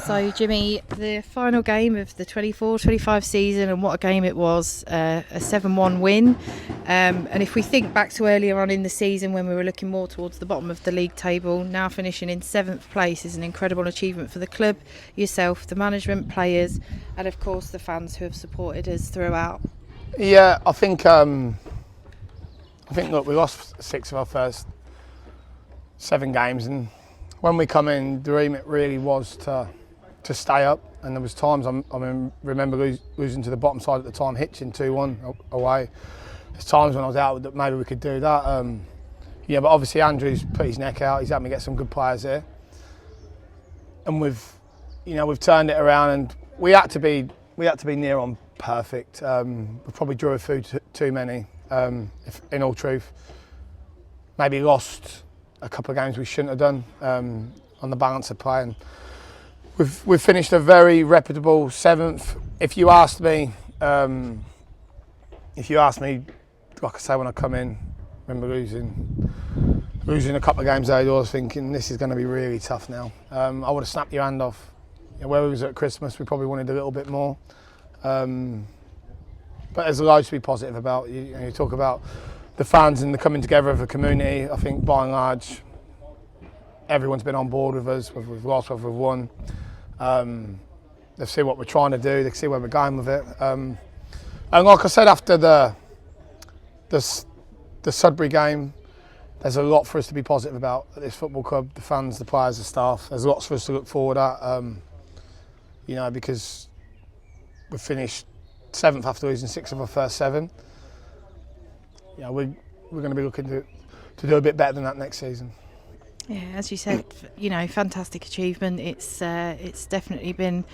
So Jimmy, the final game of the 24-25 season, and what a game it was, a 7-1 win. And if we think back to earlier on in the season when we were looking more towards the bottom of the league table, now finishing in 7th place is an incredible achievement for the club, yourself, the management, players, and of course the fans who have supported us throughout. Yeah, I think look, we lost 6 of our first 7 games, and when we come in, the remit really was to stay up. And there was times I remember losing to the bottom side at the time, Hitchin 2-1 away. There's times when I was out that maybe we could do that. Yeah, but obviously Andrew's put his neck out. He's helped me get some good players here, and we've turned it around. And we had to be near on perfect. We probably drew a few too many. If, in all truth, maybe lost a couple of games we shouldn't have done on the balance of play. And we've finished a very reputable 7th. If you asked me, like I say, when I come in, I remember losing a couple of games there, I was thinking this is going to be really tough now. I would have snapped your hand off. Where we was at Christmas, we probably wanted a little bit more. But there's loads to be positive about. You talk about the fans and the coming together of a community. I think by and large, everyone's been on board with us, whether we've lost, whether we've won. They see what we're trying to do, they see where we're going with it. And like I said, after the Sudbury game, there's a lot for us to be positive about at this football club, the fans, the players, the staff. There's lots for us to look forward at, because we've finished 7th after losing 6 of our first 7. We're going to be looking to do a bit better than that next season. Yeah, as you said, fantastic achievement. It's definitely been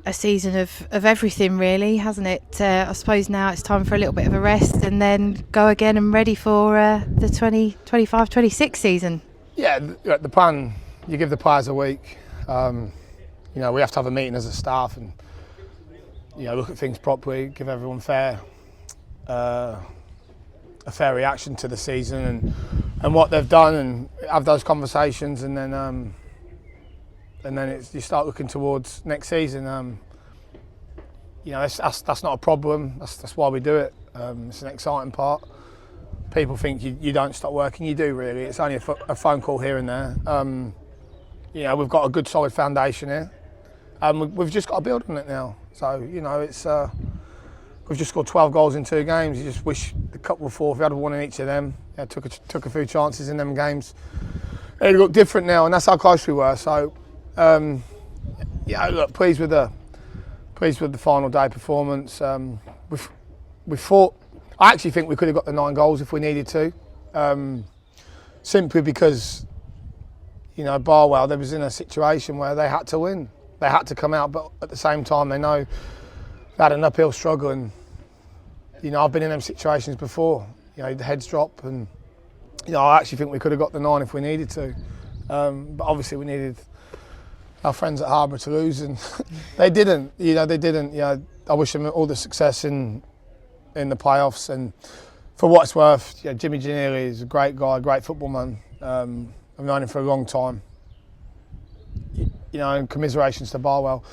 a season of everything, really, hasn't it? I suppose now it's time for a little bit of a rest and then go again and ready for the 2025-26 season. Yeah, the plan, you give the players a week. We have to have a meeting as a staff and look at things properly, give everyone a fair reaction to the season and what they've done, and have those conversations, and then you start looking towards next season. That's not a problem. That's why we do it. It's an exciting part. People think you don't stop working. You do, really. It's only a phone call here and there. We've got a good solid foundation here. We've just got to build on it now. So we've just scored 12 goals in 2 games. You just wish the couple of 4, if we had one in each of them. Took a few chances in them games. It looked different now, and that's how close we were. So look, pleased with the final day performance. We fought. I actually think we could have got the 9 goals if we needed to. Simply because Barwell, they was in a situation where they had to win. They had to come out, but at the same time, they know they had an uphill struggle, and I've been in them situations before. The heads drop, and I actually think we could have got the 9 if we needed to. But obviously, we needed our friends at Harbour to lose, and they didn't. They didn't. I wish them all the success in the playoffs. And for what it's worth, Jimmy Giannelli is a great guy, a great football man. I've known him for a long time. And commiserations to Barwell.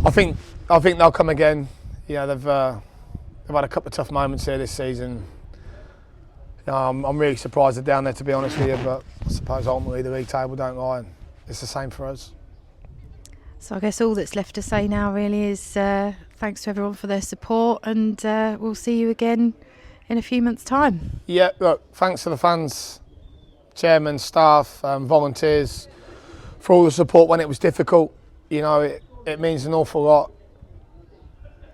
I think they'll come again. They've had a couple of tough moments here this season. I'm really surprised they're down there, to be honest with you, but I suppose ultimately the league table don't lie, and it's the same for us. So I guess all that's left to say now really is thanks to everyone for their support, and we'll see you again in a few months' time. Yeah, look, thanks to the fans, chairman, staff, volunteers, for all the support when it was difficult. It means an awful lot.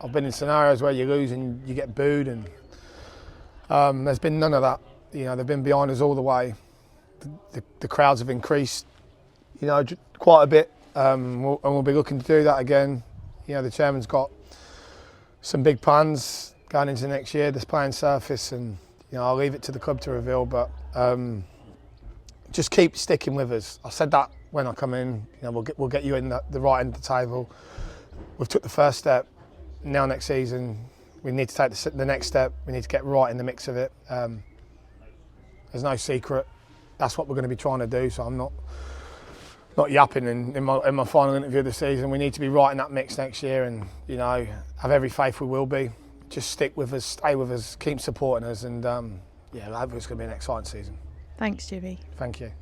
I've been in scenarios where you lose and you get booed, and there's been none of that. They've been behind us all the way. The crowds have increased, quite a bit, and we'll be looking to do that again. The chairman's got some big plans going into next year, this playing surface, and I'll leave it to the club to reveal. But just keep sticking with us. I said that when I come in. We'll get you in the right end of the table. We've took the first step. Now next season, we need to take the next step. We need to get right in the mix of it. There's no secret. That's what we're going to be trying to do. So I'm not not yapping in my final interview of the season. We need to be right in that mix next year, and you know, have every faith we will be. Just stick with us, stay with us, keep supporting us, and yeah, I hope it's going to be an exciting season. Thanks, Jimmy. Thank you.